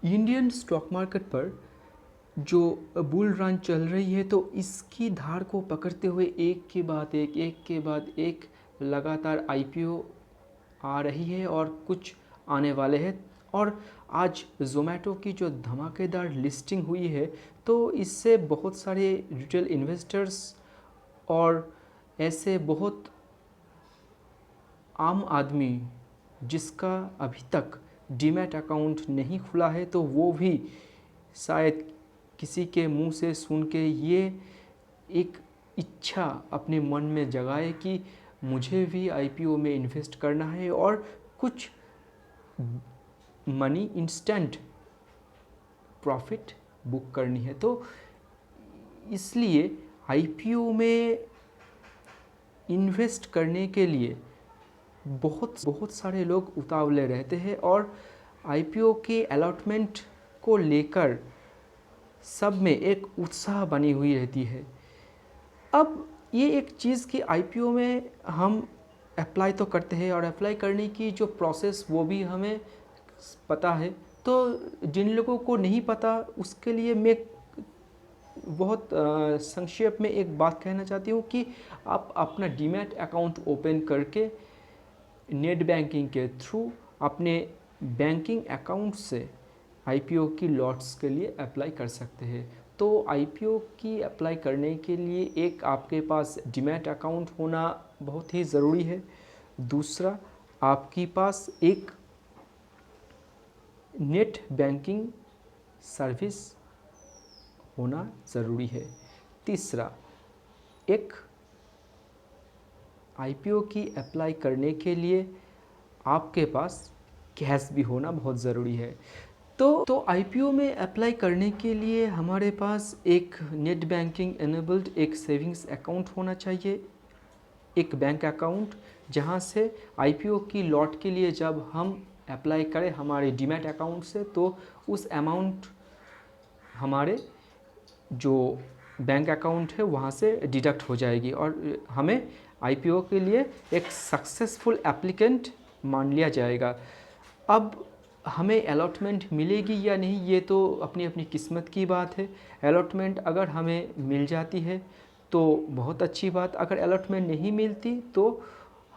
Indian stock market पर जो bull run चल रही है, तो इसकी धार को पकड़ते हुए एक के बाद एक लगातार आईपीओ आ रही है और कुछ आने वाले हैं। और आज ज़ोमैटो की जो धमाकेदार लिस्टिंग हुई है, तो इससे बहुत सारे रिटेल इन्वेस्टर्स और ऐसे बहुत आम आदमी जिसका अभी तक डीमैट अकाउंट नहीं खुला है, तो वो भी शायद किसी के मुंह से सुन के ये एक इच्छा अपने मन में जगाए कि मुझे भी आईपीओ में इन्वेस्ट करना है और कुछ मनी इंस्टेंट प्रॉफिट बुक करनी है। तो इसलिए आईपीओ में इन्वेस्ट करने के लिए बहुत सारे लोग उतावले रहते हैं और आईपीओ के अलॉटमेंट को लेकर सब में एक उत्साह बनी हुई रहती है। अब ये एक चीज़ कि आईपीओ में हम अप्लाई तो करते हैं और अप्लाई करने की जो प्रोसेस वो भी हमें पता है। तो जिन लोगों को नहीं पता उसके लिए मैं बहुत संक्षेप में एक बात कहना चाहती हूँ कि आप अपना डीमैट अकाउंट ओपन करके नेट बैंकिंग के थ्रू अपने बैंकिंग अकाउंट से आईपीओ की लॉट्स के लिए अप्लाई कर सकते हैं। तो आईपीओ की अप्लाई करने के लिए एक आपके पास डीमैट अकाउंट होना बहुत ही ज़रूरी है। दूसरा, आपके पास एक नेट बैंकिंग सर्विस होना ज़रूरी है। तीसरा, एक आईपीओ की अप्लाई करने के लिए आपके पास कैश भी होना बहुत ज़रूरी है। तो आईपीओ में अप्लाई करने के लिए हमारे पास एक नेट बैंकिंग एनेबल्ड एक सेविंग्स अकाउंट होना चाहिए, एक बैंक अकाउंट जहां से आईपीओ की लॉट के लिए जब हम अप्लाई करें हमारे डीमैट अकाउंट से, तो उस अमाउंट हमारे जो बैंक अकाउंट है वहाँ से डिडक्ट हो जाएगी और हमें आईपीओ के लिए एक सक्सेसफुल एप्लीकेंट मान लिया जाएगा। अब हमें अलॉटमेंट मिलेगी या नहीं, ये तो अपनी अपनी किस्मत की बात है। अलॉटमेंट अगर हमें मिल जाती है तो बहुत अच्छी बात, अगर अलॉटमेंट नहीं मिलती तो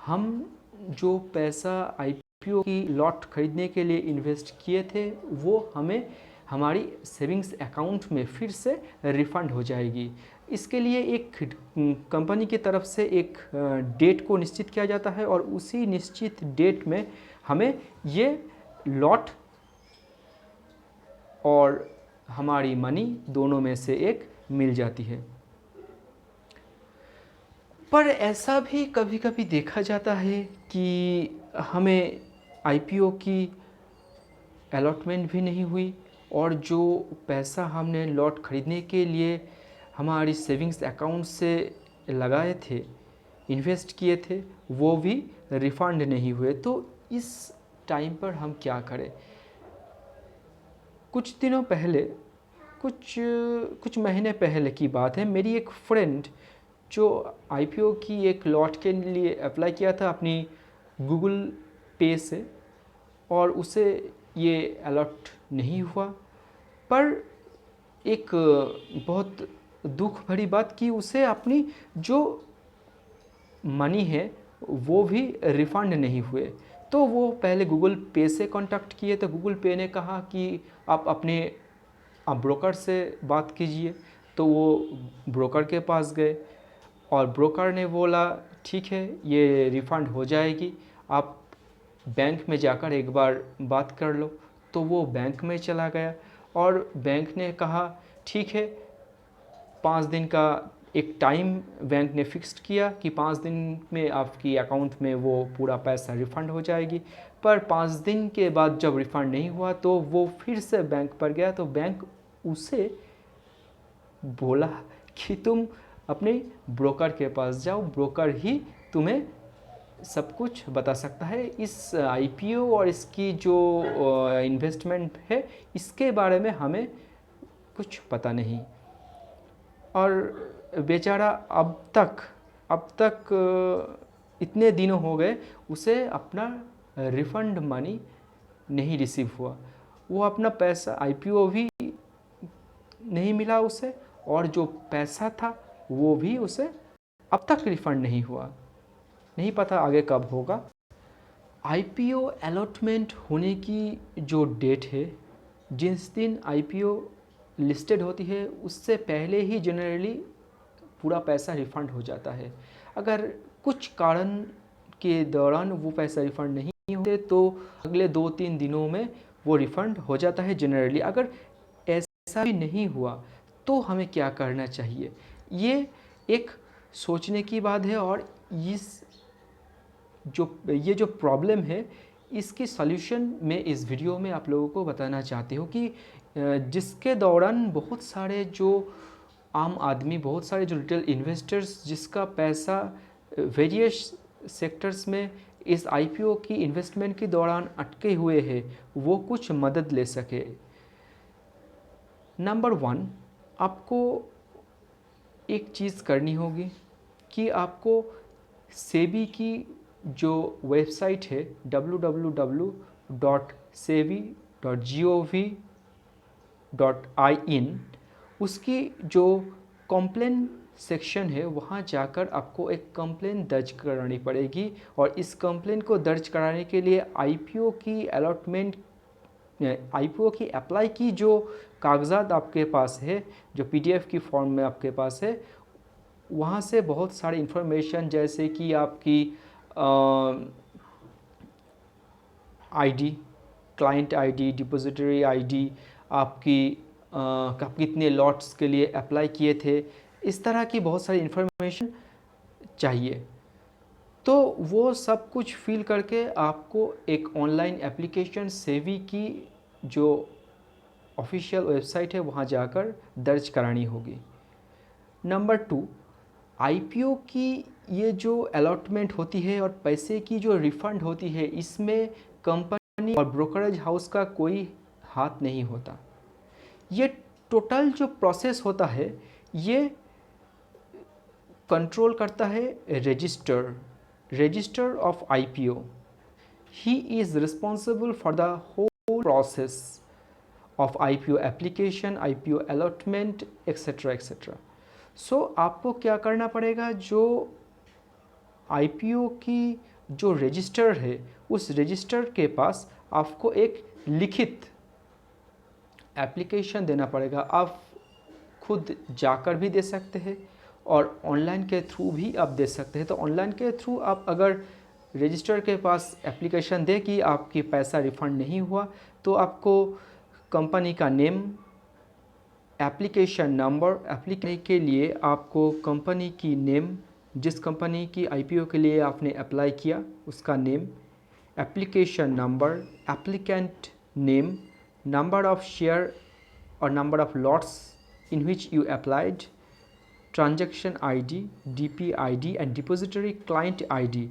हम जो पैसा आईपीओ की लॉट खरीदने के लिए इन्वेस्ट किए थे वो हमें हमारी सेविंग्स अकाउंट में फिर से रिफ़ंड हो जाएगी। इसके लिए एक कंपनी की तरफ से एक डेट को निश्चित किया जाता है और उसी निश्चित डेट में हमें ये लॉट और हमारी मनी दोनों में से एक मिल जाती है। पर ऐसा भी कभी कभी देखा जाता है कि हमें आईपीओ की अलॉटमेंट भी नहीं हुई और जो पैसा हमने लॉट खरीदने के लिए हमारी सेविंग्स अकाउंट से लगाए थे, इन्वेस्ट किए थे, वो भी रिफ़ंड नहीं हुए। तो इस टाइम पर हम क्या करें? कुछ दिनों पहले, कुछ महीने पहले की बात है, मेरी एक फ्रेंड जो आईपीओ की एक लॉट के लिए अप्लाई किया था अपनी गूगल पे से और उसे ये अलॉट नहीं हुआ। पर एक बहुत दुख भरी बात कि उसे अपनी जो मनी है वो भी रिफ़ंड नहीं हुए। तो वो पहले गूगल पे से कांटेक्ट किए तो गूगल पे ने कहा कि आप अपने ब्रोकर से बात कीजिए। तो वो ब्रोकर के पास गए और ब्रोकर ने बोला ठीक है, ये रिफ़ंड हो जाएगी, आप बैंक में जाकर एक बार बात कर लो। तो वो बैंक में चला गया और बैंक ने कहा ठीक है, 5 दिन का एक टाइम बैंक ने फिक्स्ड किया कि 5 दिन में आपकी अकाउंट में वो पूरा पैसा रिफ़ंड हो जाएगी। पर 5 दिन के बाद जब रिफ़ंड नहीं हुआ तो वो फिर से बैंक पर गया तो बैंक उसे बोला कि तुम अपने ब्रोकर के पास जाओ, ब्रोकर ही तुम्हें सब कुछ बता सकता है। इस आईपीओ और इसकी जो इन्वेस्टमेंट है इसके बारे में हमें कुछ पता नहीं। और बेचारा अब तक इतने दिनों हो गए उसे अपना रिफ़ंड मनी नहीं रिसीव हुआ। वो अपना पैसा आईपीओ भी नहीं मिला उसे, और जो पैसा था वो भी उसे अब तक रिफंड नहीं हुआ, नहीं पता आगे कब होगा। आईपीओ अलॉटमेंट होने की जो डेट है, जिस दिन आईपीओ लिस्टेड होती है उससे पहले ही जनरली पूरा पैसा रिफ़ंड हो जाता है। अगर कुछ कारण के दौरान वो पैसा रिफ़ंड नहीं होते तो अगले 2-3 दिनों में वो रिफ़ंड हो जाता है जनरली। अगर ऐसा भी नहीं हुआ तो हमें क्या करना चाहिए, ये एक सोचने की बात है। और ये जो प्रॉब्लम है इसकी सॉल्यूशन मैं इस वीडियो में आप लोगों को बताना चाहती हूँ कि जिसके दौरान बहुत सारे जो आम आदमी, बहुत सारे जो रिटेल इन्वेस्टर्स जिसका पैसा वेरियस सेक्टर्स में इस आईपीओ की इन्वेस्टमेंट के दौरान अटके हुए हैं, वो कुछ मदद ले सके। नंबर 1, आपको एक चीज़ करनी होगी कि आपको सेबी की जो वेबसाइट है www.sebi.gov.in, उसकी जो कंप्लेन सेक्शन है वहाँ जाकर आपको एक कंप्लेन दर्ज करानी पड़ेगी। और इस कंप्लेन को दर्ज कराने के लिए आईपीओ की अलॉटमेंट, आईपीओ की अप्लाई की जो कागजात आपके पास है, जो पीडीएफ की फॉर्म में आपके पास है, वहाँ से बहुत सारी इन्फॉर्मेशन जैसे कि आपकी ID, client ID, depository ID, आपकी आप कितने लॉट्स के लिए अप्लाई किए थे, इस तरह की बहुत सारी इन्फॉर्मेशन चाहिए। तो वो सब कुछ फिल करके आपको एक ऑनलाइन एप्लीकेशन सेबी की जो ऑफिशियल वेबसाइट है वहाँ जाकर दर्ज करानी होगी। नंबर 2, आईपीओ की ये जो अलॉटमेंट होती है और पैसे की जो रिफ़ंड होती है, इसमें कंपनी और ब्रोकरेज हाउस का कोई हाथ नहीं होता। ये टोटल जो प्रोसेस होता है ये कंट्रोल करता है register of IPO. He is responsible for the whole process of IPO application, IPO allotment etcetera etcetera. So आपको क्या करना पड़ेगा, जो आईपीओ की जो रजिस्टर है उस रजिस्टर के पास आपको एक लिखित एप्लीकेशन देना पड़ेगा। आप खुद जाकर भी दे सकते हैं और ऑनलाइन के थ्रू भी आप दे सकते हैं। तो ऑनलाइन के थ्रू आप अगर रजिस्टर के पास एप्लीकेशन दे कि आपकी पैसा रिफ़ंड नहीं हुआ, तो आपको कंपनी का नेम, एप्लीकेशन नंबर, एप्लीकेशन के लिए आपको कंपनी की नेम, जिस कंपनी की आईपीओ के लिए आपने अप्लाई किया उसका name, application number, applicant name, number of share और number of lots in which you applied, transaction ID, DP ID and depository client ID,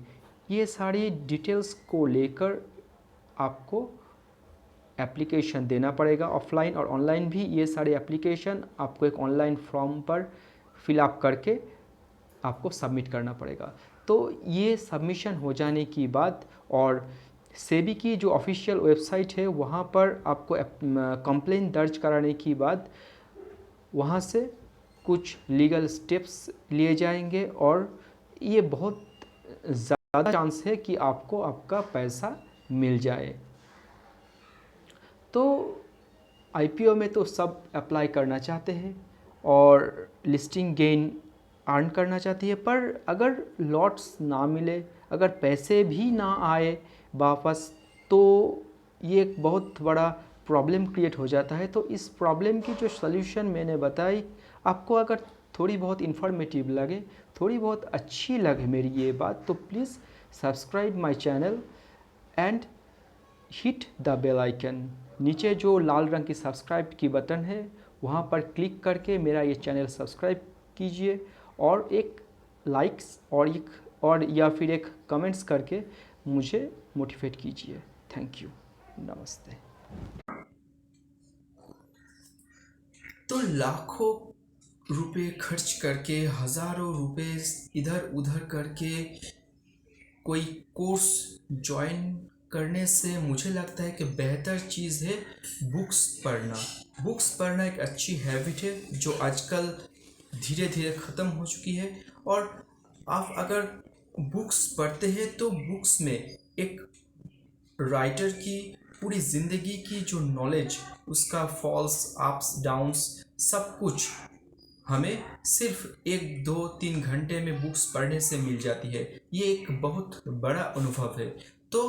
ये सारी डिटेल्स को लेकर आपको एप्लीकेशन देना पड़ेगा। ऑफलाइन और ऑनलाइन भी ये सारे एप्लीकेशन आपको एक ऑनलाइन फॉर्म पर फिलअप करके आपको सबमिट करना पड़ेगा। तो ये सबमिशन हो जाने की बाद और सेबी की जो ऑफिशियल वेबसाइट है वहाँ पर आपको कंप्लेन दर्ज कराने की बाद वहाँ से कुछ लीगल स्टेप्स लिए जाएंगे और ये बहुत ज़्यादा चांस है कि आपको आपका पैसा मिल जाए। तो आईपीओ में तो सब अप्लाई करना चाहते हैं और लिस्टिंग गेन अर्न करना चाहती है, पर अगर लॉट्स ना मिले, अगर पैसे भी ना आए वापस, तो ये एक बहुत बड़ा प्रॉब्लम क्रिएट हो जाता है। तो इस प्रॉब्लम की जो सॉल्यूशन मैंने बताई, आपको अगर थोड़ी बहुत इन्फॉर्मेटिव लगे, थोड़ी बहुत अच्छी लगे मेरी ये बात, तो please subscribe my channel and hit the bell icon. नीचे जो लाल रंग की सब्सक्राइब की बटन है वहाँ पर क्लिक करके मेरा ये चैनल सब्सक्राइब कीजिए और एक लाइक्स और या फिर एक कमेंट्स करके मुझे मोटिवेट कीजिए। थैंक यू, नमस्ते। तो लाखों रुपए खर्च करके, हज़ारों रुपए इधर उधर करके कोई कोर्स ज्वाइन करने से मुझे लगता है कि बेहतर चीज़ है बुक्स पढ़ना। बुक्स पढ़ना एक अच्छी हैबिट है जो आजकल धीरे धीरे ख़त्म हो चुकी है। और आप अगर बुक्स पढ़ते हैं तो बुक्स में एक राइटर की पूरी ज़िंदगी की जो नॉलेज, उसका फॉल्स अप्स डाउन्स सब कुछ हमें सिर्फ 1 2 3 घंटे में बुक्स पढ़ने से मिल जाती है। ये एक बहुत बड़ा अनुभव है। तो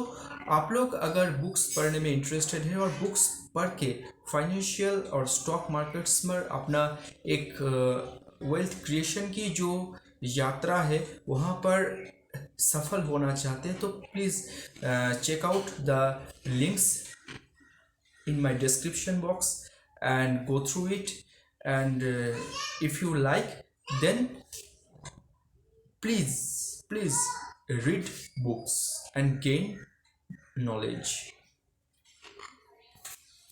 आप लोग अगर बुक्स पढ़ने में इंटरेस्टेड है और बुक्स पढ़ के फाइनेंशियल और स्टॉक मार्केट्स में अपना एक वेल्थ क्रिएशन की जो यात्रा है वहाँ पर सफल होना चाहते हैं, तो please check out the links in my description box and go through it. And if you like, then please read books and gain knowledge.